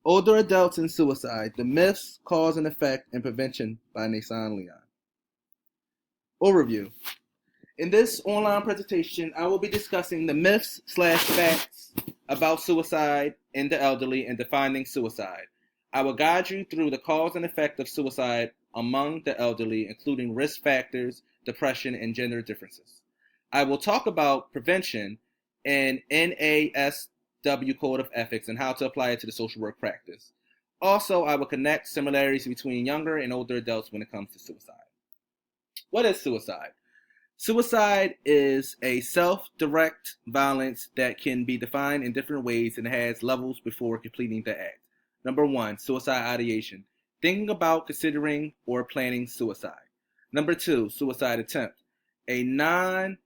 Older Adults and Suicide, The Myths, Cause and Effect, and Prevention by Nason Leon. Overview. In this online presentation, I will be discussing the myths/facts about suicide in the elderly and defining suicide. I will guide you through the cause and effect of suicide among the elderly, including risk factors, depression, and gender differences. I will talk about prevention and NASW Code of Ethics and how to apply it to the social work practice. Also, I will connect similarities between younger and older adults when it comes to suicide. What is suicide? Suicide is a self-direct violence that can be defined in different ways and has levels before completing the act. Number 1, suicide ideation. Thinking about, considering, or planning suicide. Number 2, suicide attempt. A non-fatal,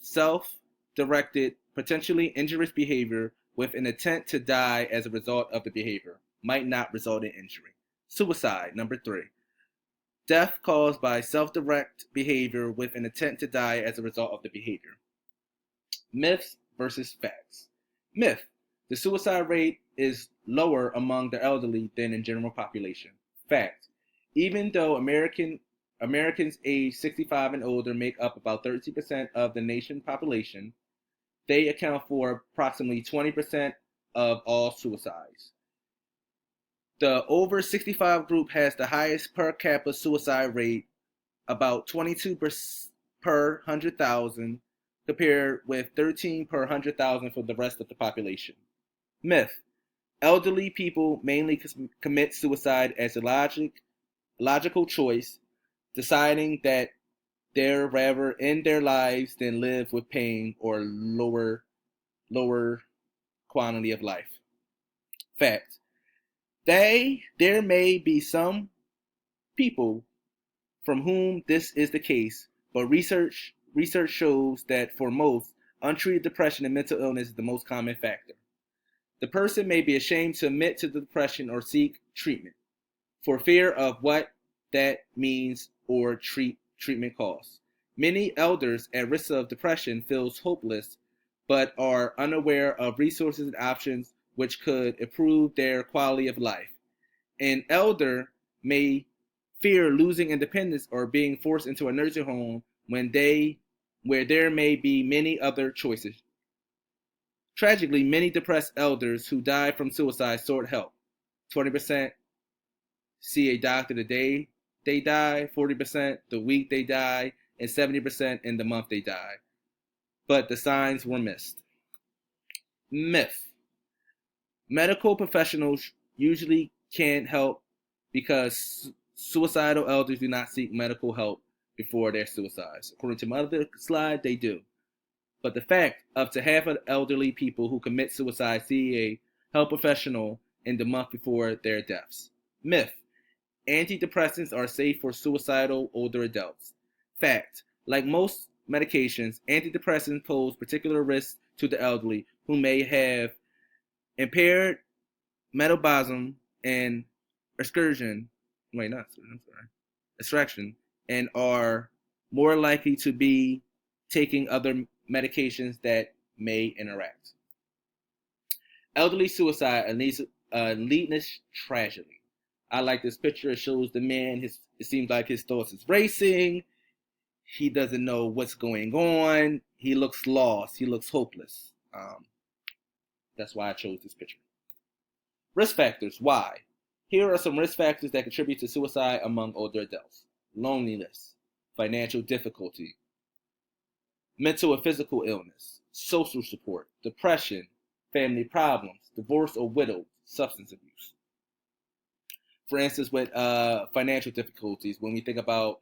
self-directed, potentially injurious behavior with an intent to die as a result of the behavior. Might not result in injury. Suicide. Number 3. Death caused by self-direct behavior with an intent to die as a result of the behavior. Myths versus facts. Myth. The suicide rate is lower among the elderly than in general population. Fact. Even though Americans aged 65 and older make up about 13% of the nation's population, they account for approximately 20% of all suicides. The over 65 group has the highest per capita suicide rate, about 22 per 100,000, compared with 13 per 100,000 for the rest of the population. Myth. Elderly people mainly commit suicide as a logical choice, deciding that they'd rather end their lives than live with pain or lower quality of life. Fact. There may be some people from whom this is the case, but research shows that for most, untreated depression and mental illness is the most common factor. The person may be ashamed to admit to the depression or seek treatment for fear of what that means or treatment costs. Many elders at risk of depression feel hopeless but are unaware of resources and options which could improve their quality of life. An elder may fear losing independence or being forced into a nursing home where there may be many other choices. Tragically, many depressed elders who die from suicide sought help. 20% see a doctor the day they die, 40% the week they die, and 70% in the month they die. But the signs were missed. Myth. Medical professionals usually can't help because suicidal elders do not seek medical help before their suicides. According to my other slide, they do. But the fact up to half of elderly people who commit suicide see a health professional in the month before their deaths. Myth. Antidepressants are safe for suicidal older adults. Fact. Like most medications, antidepressants pose particular risks to the elderly who may have impaired metabolism and extraction, and are more likely to be taking other medications that may interact. Elderly suicide, a needless tragedy. I like this picture. It shows the man. It seems like his thoughts is racing. He doesn't know what's going on. He looks lost. He looks hopeless. That's why I chose this picture. Risk factors. Why? Here are some risk factors that contribute to suicide among older adults. Loneliness, financial difficulty, mental and physical illness, social support, depression, family problems, divorce or widowed, substance abuse. For instance, with financial difficulties, when we think about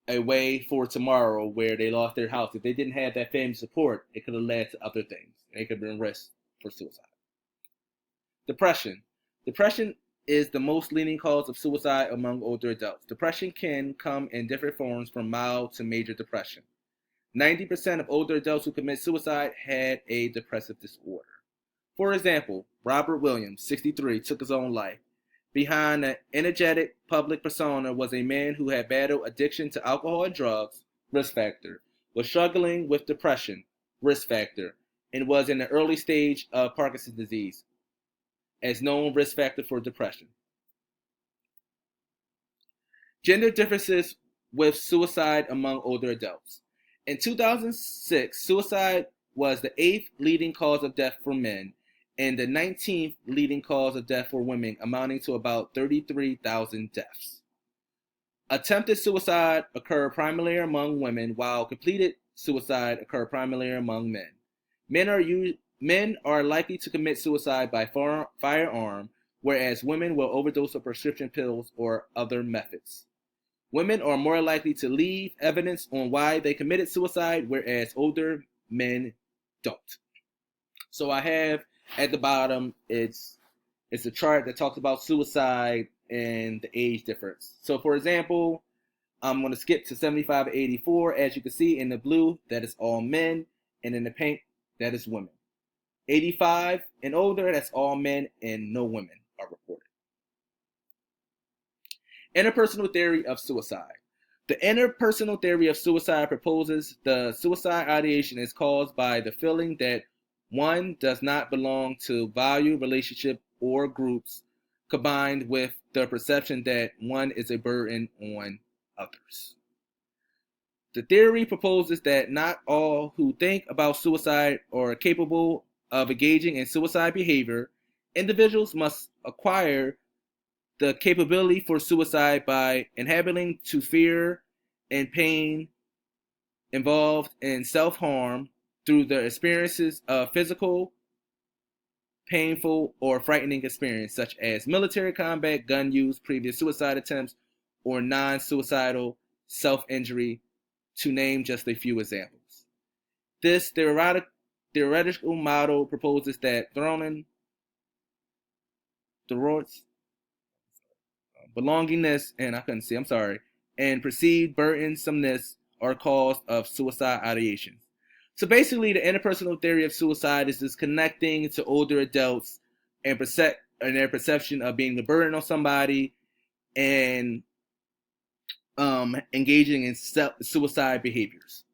a way for tomorrow where they lost their house, if they didn't have that family support, it could have led to other things. It could have been risk for suicide. Depression. Depression is the most leading cause of suicide among older adults. Depression can come in different forms from mild to major depression. 90% of older adults who commit suicide had a depressive disorder. For example, Robert Williams, 63, took his own life. Behind an energetic public persona was a man who had battled addiction to alcohol and drugs, risk factor, was struggling with depression, risk factor, and was in the early stage of Parkinson's disease, as known risk factor for depression. Gender differences with suicide among older adults. In 2006, suicide was the 8th leading cause of death for men and the 19th leading cause of death for women, amounting to about 33,000 deaths. Attempted suicide occurred primarily among women, while completed suicide occurred primarily among men. Men are likely to commit suicide by firearm, whereas women will overdose of prescription pills or other methods. Women are more likely to leave evidence on why they committed suicide, whereas older men don't. So I have at the bottom, it's a chart that talks about suicide and the age difference. So for example, I'm going to skip to 75 to 84. As you can see in the blue, that is all men, and in the pink, that is women. 85 and older, that's all men, and no women are reported. Interpersonal theory of suicide. The interpersonal theory of suicide proposes the suicide ideation is caused by the feeling that one does not belong to value, relationship, or groups, combined with the perception that one is a burden on others. The theory proposes that not all who think about suicide are capable of engaging in suicide behavior. Individuals must acquire the capability for suicide by inhabiting to fear and pain involved in self-harm through the experiences of physical, painful, or frightening experience, such as military combat, gun use, previous suicide attempts, or non-suicidal self-injury, to name just a few examples. This theoretical model proposes that belongingness, and perceived burdensomeness are cause of suicide ideation. So basically, the interpersonal theory of suicide is just connecting to older adults and their perception of being a burden on somebody and engaging in suicide behaviors.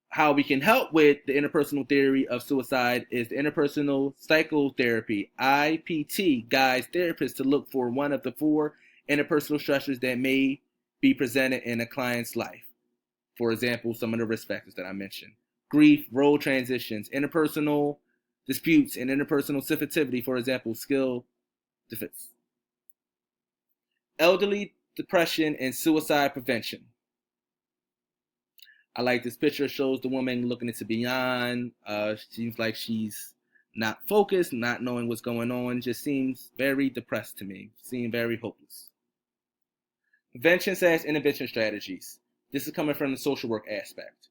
How we can help with the interpersonal theory of suicide is the interpersonal psychotherapy. IPT guides therapists to look for one of the 4 interpersonal stressors that may be presented in a client's life. For example, some of the risk factors that I mentioned: grief, role transitions, interpersonal disputes, and interpersonal sensitivity, for example, skill defense. Elderly depression and suicide prevention. I like this picture. It shows the woman looking into beyond. Seems like she's not focused, not knowing what's going on. Just seems very depressed to me. Seems very hopeless. Prevention/intervention strategies. This is coming from the social work aspect.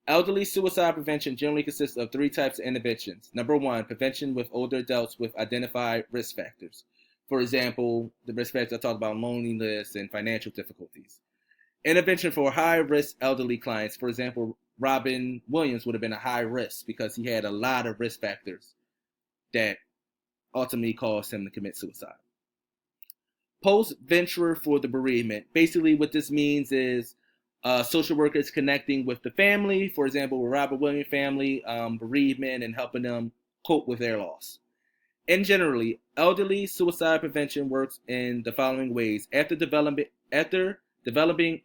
Elderly suicide prevention generally consists of 3 types of interventions. Number 1, prevention with older adults with identified risk factors. For example, the risk factors I talked about, loneliness and financial difficulties. Intervention for high-risk elderly clients. For example, Robin Williams would have been a high risk because he had a lot of risk factors that ultimately caused him to commit suicide. Post-venture for the bereavement. Basically, what this means is social workers connecting with the family. For example, with Robin Williams family, bereavement, and helping them cope with their loss. And generally, elderly suicide prevention works in the following ways. After developing,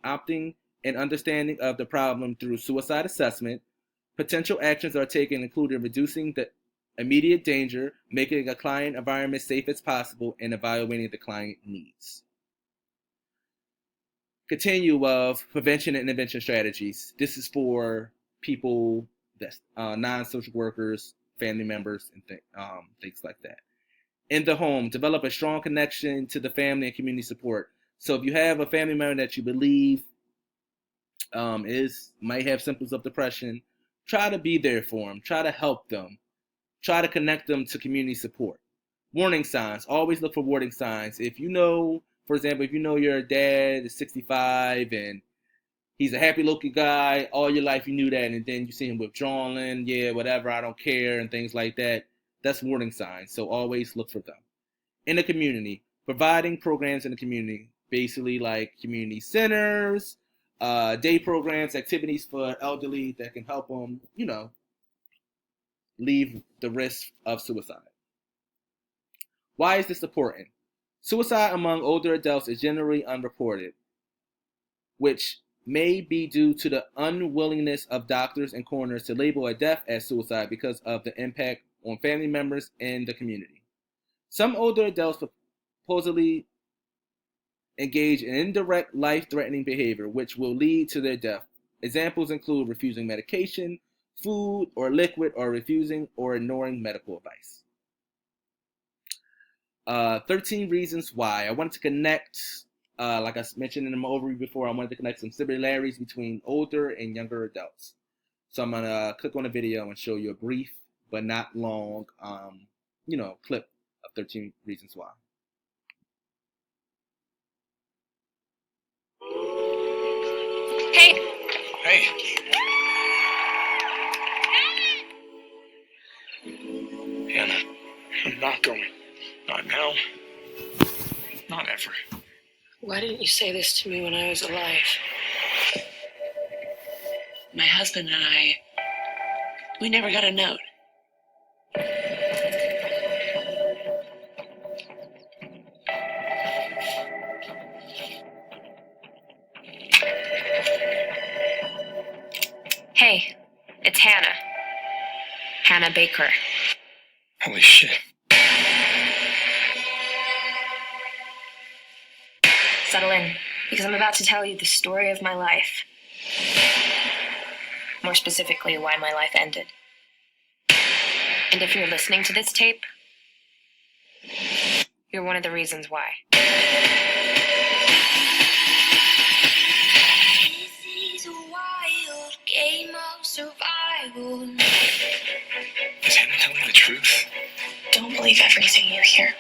opting, and understanding of the problem through suicide assessment, potential actions are taken, including reducing the immediate danger, making a client environment safe as possible, and evaluating the client needs. Continue of prevention and intervention strategies. This is for people that's non-social workers, family members, and things like that. In the home, develop a strong connection to the family and community support. So if you have a family member that you believe might have symptoms of depression, try to be there for them. Try to help them. Try to connect them to community support. Warning signs. Always look for warning signs. If you know, for example, if you know your dad is 65 and he's a happy-looking guy, all your life you knew that, and then you see him withdrawing, whatever, I don't care, and things like that, that's warning signs. So always look for them. In the community, providing programs in the community, basically like community centers, day programs, activities for elderly that can help them, leave the risk of suicide. Why is this important? Suicide among older adults is generally unreported, which may be due to the unwillingness of doctors and coroners to label a death as suicide because of the impact on family members and the community. Some older adults supposedly engage in indirect life-threatening behavior, which will lead to their death. Examples include refusing medication, food or liquid, or refusing or ignoring medical advice. 13 reasons why. I wanted to connect, like I mentioned in my overview before, I wanted to connect some similarities between older and younger adults. So I'm going to click on the video and show you a brief but not long, clip of 13 reasons why. Hey. Hey. Hannah, I'm not going. Not now. Not ever. Why didn't you say this to me when I was alive? My husband and I, we never got a note. Hey, it's Hannah. Hannah Baker. Holy shit. Settle in, because I'm about to tell you the story of my life. More specifically, why my life ended. And if you're listening to this tape, you're one of the reasons why. This is a wild game of survival. Is Hannah telling the truth? Don't believe everything you hear.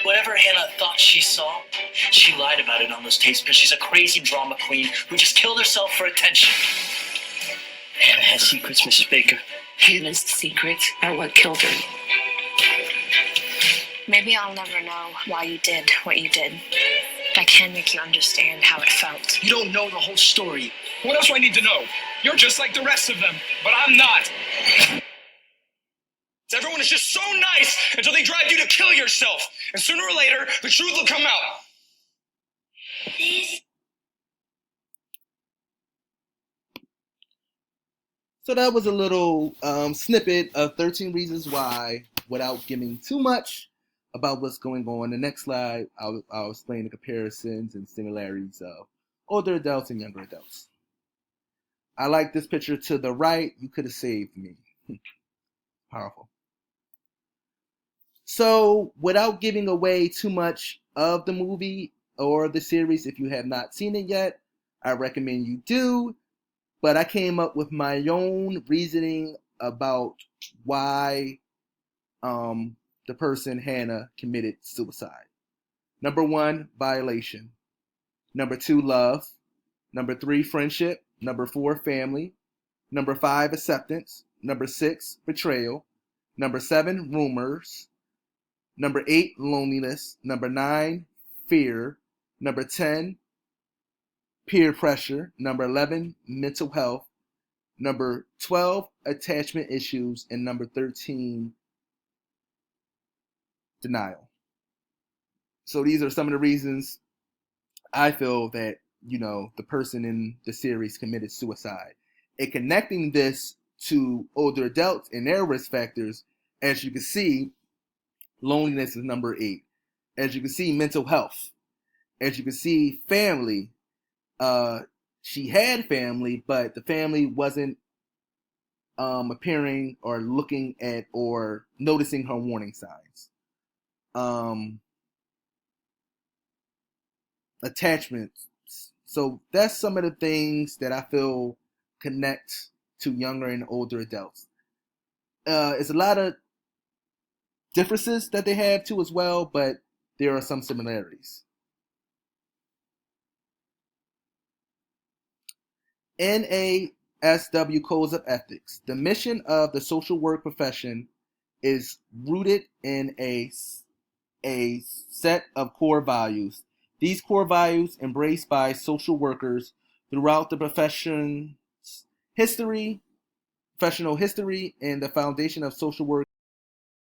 Whatever Hannah thought she saw, she lied about it on those tapes because she's a crazy drama queen who just killed herself for attention. Hannah has secrets, Mrs. Baker. Hannah's secrets are what killed her. Maybe I'll never know why you did what you did. But I can make you understand how it felt. You don't know the whole story. What else do I need to know? You're just like the rest of them, but I'm not. Everyone is just so nice until they drive you to kill yourself. And sooner or later, the truth will come out. So that was a little snippet of 13 Reasons Why without giving too much about what's going on. The next slide, I'll explain the comparisons and similarities of older adults and younger adults. I like this picture to the right. You could have saved me. Powerful. So without giving away too much of the movie or the series, if you have not seen it yet, I recommend you do. But I came up with my own reasoning about why the person, Hannah, committed suicide. Number 1, violation. Number 2, love. Number 3, friendship. Number 4, family. Number 5, acceptance. Number 6, betrayal. Number 7, rumors. Number 8, loneliness. Number 9, fear. Number 10, peer pressure. Number 11, mental health. Number 12, attachment issues. And number 13, denial. So these are some of the reasons I feel that, the person in the series committed suicide. And connecting this to older adults and their risk factors, as you can see, loneliness is number 8. As you can see, mental health. As you can see, family. She had family, but the family wasn't appearing or looking at or noticing her warning signs. Attachments. So that's some of the things that I feel connect to younger and older adults. It's a lot of differences that they have too as well, but there are some similarities. NASW Codes of Ethics. The mission of the social work profession is rooted in a set of core values. These core values, embraced by social workers throughout the professional history, and the foundation of social work